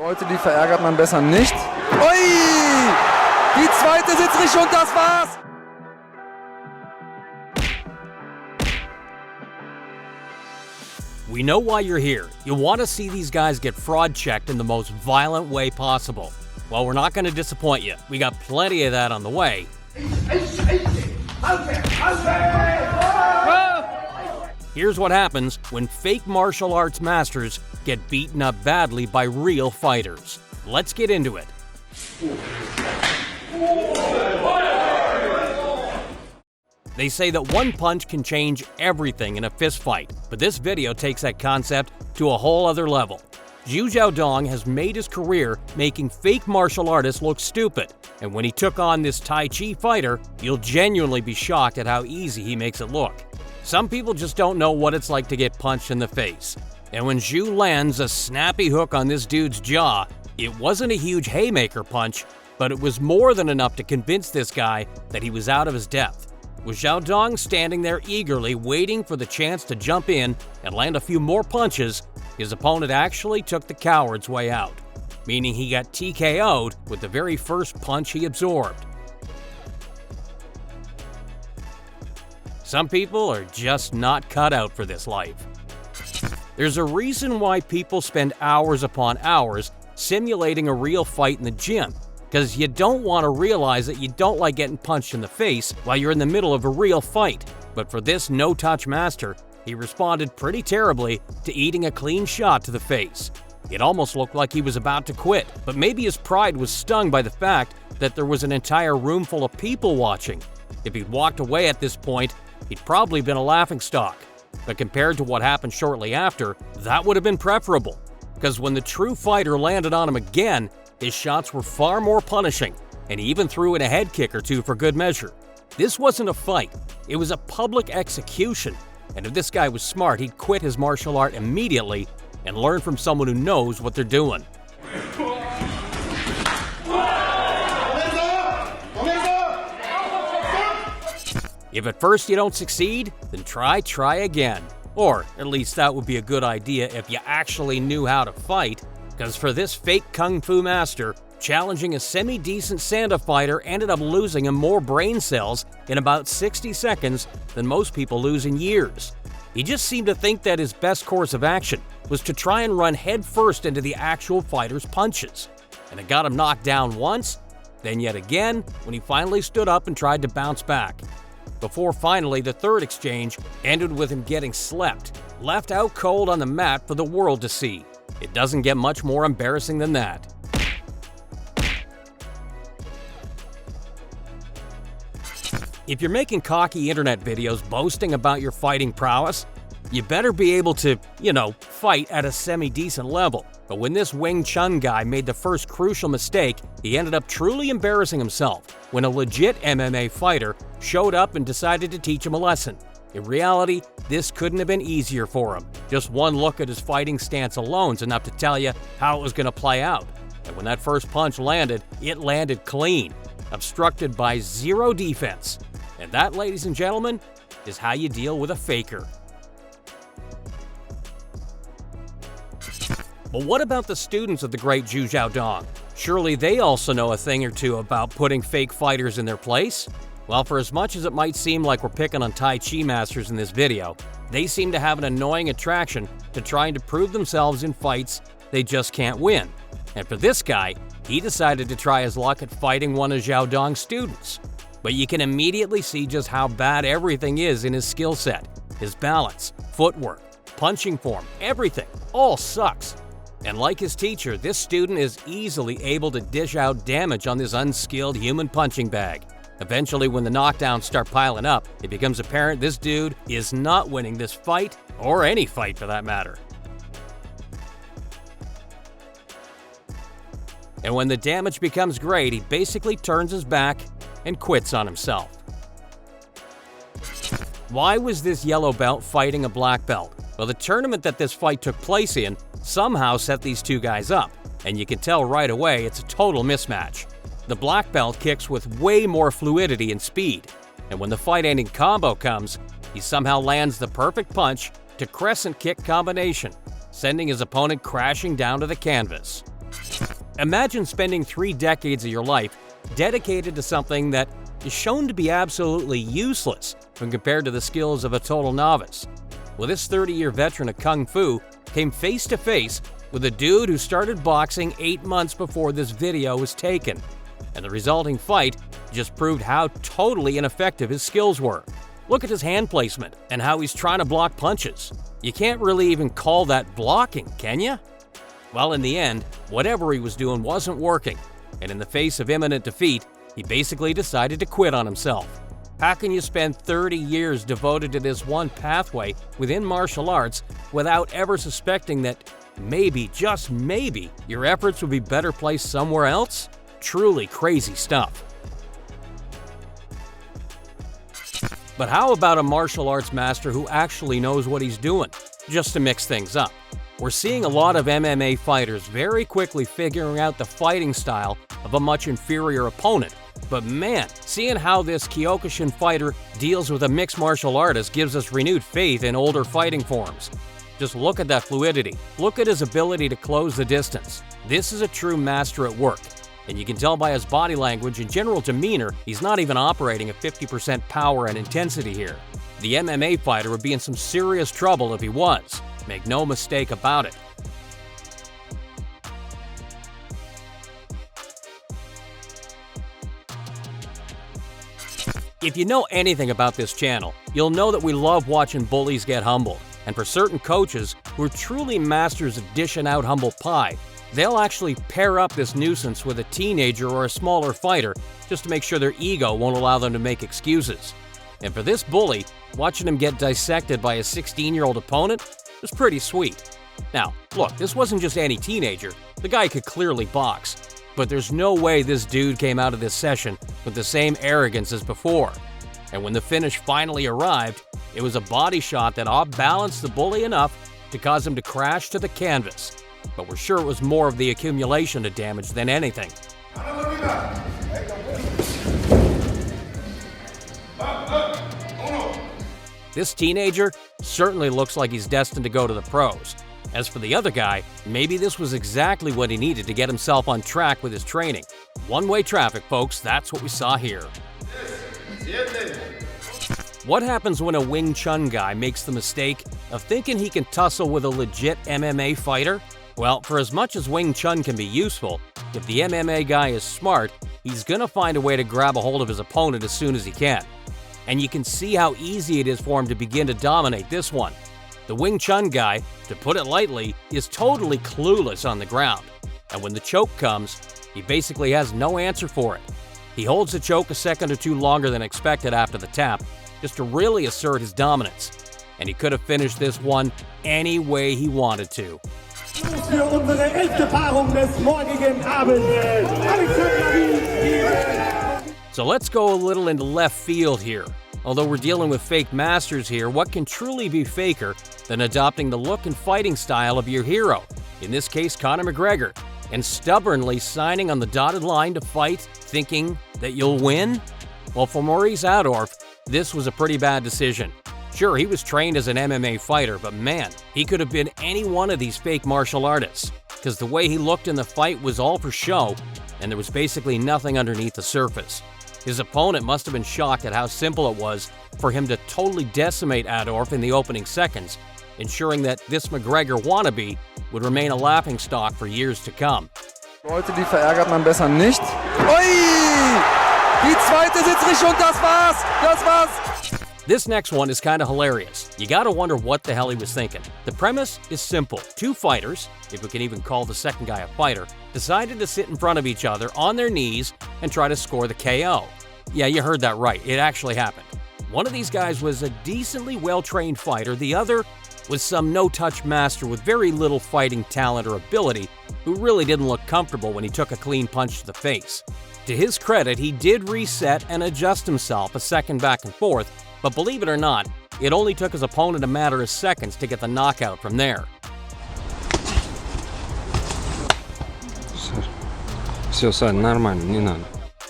Leute, die verärgert man besser nicht. Ui! Die zweite sitzt richtig und das war's! We know why you're here. You want to see these guys get fraud checked in the most violent way possible. Well, we're not going to disappoint you. We got plenty of that on the way. Here's what happens when fake martial arts masters get beaten up badly by real fighters. Let's get into it. They say that one punch can change everything in a fist fight, but this video takes that concept to a whole other level. 𝐬𝐿 has made his career making fake martial artists look stupid, and when he took on this Tai Chi fighter, you'll genuinely be shocked at how easy he makes it look. Some people just don't know what it's like to get punched in the face, and when 𝐬 lands a snappy hook on this dude's jaw, it wasn't a huge haymaker punch, but it was more than enough to convince this guy that he was out of his depth. With 𝐬𝐿 standing there eagerly waiting for the chance to jump in and land a few more punches, his opponent actually took the coward's way out, meaning he got TKO'd with the very first punch he absorbed. Some people are just not cut out for this life. There's a reason why people spend hours upon hours simulating a real fight in the gym, because you don't want to realize that you don't like getting punched in the face while you're in the middle of a real fight. But for this no-touch master, he responded pretty terribly to eating a clean shot to the face. It almost looked like he was about to quit, but maybe his pride was stung by the fact that there was an entire room full of people watching. If he'd walked away at this point, he'd probably been a laughingstock. But compared to what happened shortly after, that would have been preferable, because when the true fighter landed on him again, his shots were far more punishing, and he even threw in a head kick or two for good measure. This wasn't a fight, it was a public execution, and if this guy was smart, he'd quit his martial art immediately and learn from someone who knows what they're doing. If at first you don't succeed, then try again. Or at least that would be a good idea if you actually knew how to fight, because for this fake kung fu master, challenging a semi-decent Sanda fighter ended up losing him more brain cells in about 60 seconds than most people lose in years. He just seemed to think that his best course of action was to try and run headfirst into the actual fighter's punches. And it got him knocked down once, then yet again when he finally stood up and tried to bounce back. Before finally the third exchange ended with him getting slept, left out cold on the mat for the world to see. It doesn't get much more embarrassing than that. If you're making cocky internet videos boasting about your fighting prowess, you better be able to, fight at a semi-decent level. But when this 𝐬𝐿 guy made the first crucial mistake, he ended up truly embarrassing himself when a legit MMA fighter showed up and decided to teach him a lesson. In reality, this couldn't have been easier for him. Just one look at his fighting stance alone is enough to tell you how it was going to play out. And when that first punch landed, it landed clean, obstructed by zero defense. And that, ladies and gentlemen, is how you deal with a faker. But what about the students of the great 𝐬𝐿? Surely they also know a thing or two about putting fake fighters in their place? Well, for as much as it might seem like we're picking on Tai Chi masters in this video, they seem to have an annoying attraction to trying to prove themselves in fights they just can't win. And for this guy, he decided to try his luck at fighting one of 𝐬𝐿's students. But you can immediately see just how bad everything is in his skill set. His balance, footwork, punching form, everything, all sucks. And like his teacher, this student is easily able to dish out damage on this unskilled human punching bag. Eventually, when the knockdowns start piling up, it becomes apparent this dude is not winning this fight, or any fight for that matter. And when the damage becomes great, he basically turns his back and quits on himself. Why was this yellow belt fighting a black belt? Well, the tournament that this fight took place in somehow set these two guys up, and you can tell right away it's a total mismatch. The black belt kicks with way more fluidity and speed, and when the fight-ending combo comes, he somehow lands the perfect punch to crescent kick combination, sending his opponent crashing down to the canvas. Imagine spending 3 decades of your life dedicated to something that is shown to be absolutely useless when compared to the skills of a total novice. Well, this 30-year veteran of Kung Fu came face to face with a dude who started boxing 8 months before this video was taken. And the resulting fight just proved how totally ineffective his skills were. Look at his hand placement and how he's trying to block punches. You can't really even call that blocking, can you? Well, in the end, whatever he was doing wasn't working, and in the face of imminent defeat, he basically decided to quit on himself. How can you spend 30 years devoted to this one pathway within martial arts without ever suspecting that maybe, just maybe, your efforts would be better placed somewhere else? Truly crazy stuff. But how about a martial arts master who actually knows what he's doing, just to mix things up? We're seeing a lot of MMA fighters very quickly figuring out the fighting style of a much inferior opponent. But man, seeing how this Kyokushin fighter deals with a mixed martial artist gives us renewed faith in older fighting forms. Just look at that fluidity. Look at his ability to close the distance. This is a true master at work. And you can tell by his body language and general demeanor, he's not even operating at 50% power and intensity here. The MMA fighter would be in some serious trouble if he was. Make no mistake about it. If you know anything about this channel, you'll know that we love watching bullies get humbled. And for certain coaches who are truly masters of dishing out humble pie, they'll actually pair up this nuisance with a teenager or a smaller fighter just to make sure their ego won't allow them to make excuses. And for this bully, watching him get dissected by a 16-year-old opponent was pretty sweet. Now, look, this wasn't just any teenager. The guy could clearly box. But there's no way this dude came out of this session with the same arrogance as before. And when the finish finally arrived, it was a body shot that off-balanced the bully enough to cause him to crash to the canvas. But we're sure it was more of the accumulation of damage than anything. This teenager certainly looks like he's destined to go to the pros. As for the other guy, maybe this was exactly what he needed to get himself on track with his training. One-way traffic, folks, that's what we saw here. What happens when a Wing Chun guy makes the mistake of thinking he can tussle with a legit MMA fighter? Well, for as much as Wing Chun can be useful, if the MMA guy is smart, he's gonna find a way to grab a hold of his opponent as soon as he can. And you can see how easy it is for him to begin to dominate this one. The Wing Chun guy, to put it lightly, is totally clueless on the ground. And when the choke comes, he basically has no answer for it. He holds the choke a second or two longer than expected after the tap, just to really assert his dominance. And he could have finished this one any way he wanted to. So let's go a little into left field here. Although we're dealing with fake masters here, what can truly be faker than adopting the look and fighting style of your hero, in this case Conor McGregor, and stubbornly signing on the dotted line to fight, thinking that you'll win? Well, for Maurice Adorf, this was a pretty bad decision. Sure, he was trained as an MMA fighter, but man, he could have been any one of these fake martial artists, because the way he looked in the fight was all for show, and there was basically nothing underneath the surface. His opponent must have been shocked at how simple it was for him to totally decimate Adorf in the opening seconds, ensuring that this McGregor wannabe would remain a laughingstock for years to come. Leute, die verärgert man besser nicht. Ui! Die zweite Sitzrichtung und das war's! Das war's! This next one is kind of hilarious. You gotta wonder what the hell he was thinking. The premise is simple. Two fighters, if we can even call the second guy a fighter, decided to sit in front of each other on their knees and try to score the KO. Yeah, you heard that right. It actually happened. One of these guys was a decently well-trained fighter. The other was some no-touch master with very little fighting talent or ability who really didn't look comfortable when he took a clean punch to the face. To his credit, he did reset and adjust himself a second back and forth, but believe it or not, it only took his opponent a matter of seconds to get the knockout from there.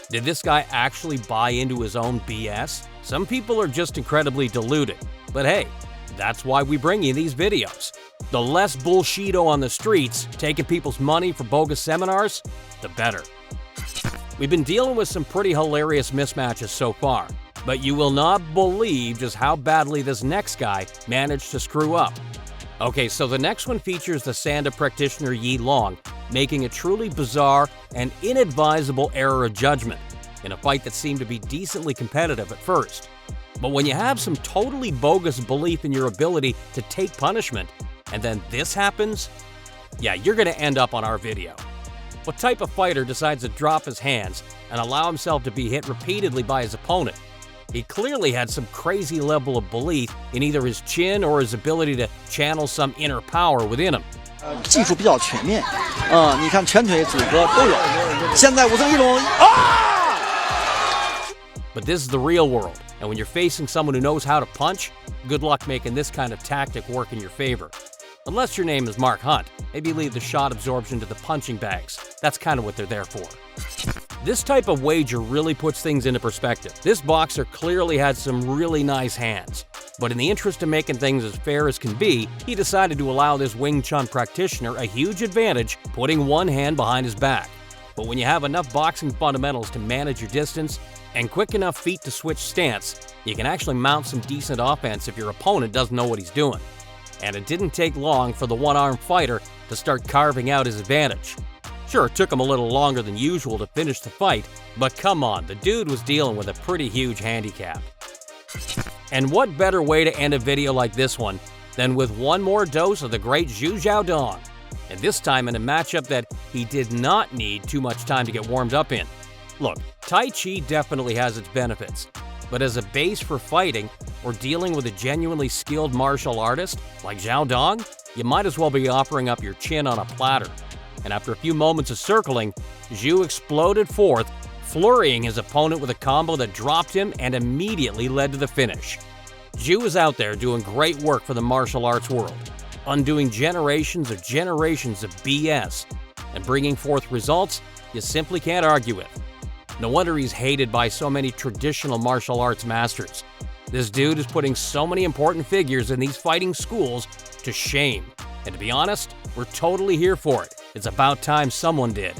Did this guy actually buy into his own BS? Some people are just incredibly deluded. But hey, that's why we bring you these videos. The less bullshito on the streets, taking people's money for bogus seminars, the better. We've been dealing with some pretty hilarious mismatches so far, but you will not believe just how badly this next guy managed to screw up. Okay, so the next one features the Sanda practitioner Yi Long making a truly bizarre and inadvisable error of judgment in a fight that seemed to be decently competitive at first. But when you have some totally bogus belief in your ability to take punishment, and then this happens, yeah, you're gonna end up on our video. What type of fighter decides to drop his hands and allow himself to be hit repeatedly by his opponent? He clearly had some crazy level of belief in either his chin or his ability to channel some inner power within him. 技术比较全面，你看拳腿、组合都有。现在武僧一龙啊！ But this is the real world, and when you're facing someone who knows how to punch, good luck making this kind of tactic work in your favor. Unless your name is Mark Hunt, maybe leave the shot absorption to the punching bags. That's kind of what they're there for. This type of wager really puts things into perspective. This boxer clearly had some really nice hands, but in the interest of making things as fair as can be, he decided to allow this Wing Chun practitioner a huge advantage, putting one hand behind his back. But when you have enough boxing fundamentals to manage your distance and quick enough feet to switch stance, you can actually mount some decent offense if your opponent doesn't know what he's doing. And it didn't take long for the one-armed fighter to start carving out his advantage. Sure, it took him a little longer than usual to finish the fight, but come on, the dude was dealing with a pretty huge handicap. And what better way to end a video like this one than with one more dose of the great 𝐬𝐮𝐬𝐫𝐞, and this time in a matchup that he did not need too much time to get warmed up in. Look, Tai Chi definitely has its benefits, but as a base for fighting or dealing with a genuinely skilled martial artist like 𝐬𝐿, you might as well be offering up your chin on a platter. And after a few moments of circling, Zhu exploded forth, flurrying his opponent with a combo that dropped him and immediately led to the finish. Zhu is out there doing great work for the martial arts world, undoing generations of BS, and bringing forth results you simply can't argue with. No wonder he's hated by so many traditional martial arts masters. This dude is putting so many important figures in these fighting schools to shame. And to be honest, we're totally here for it. It's about time someone did.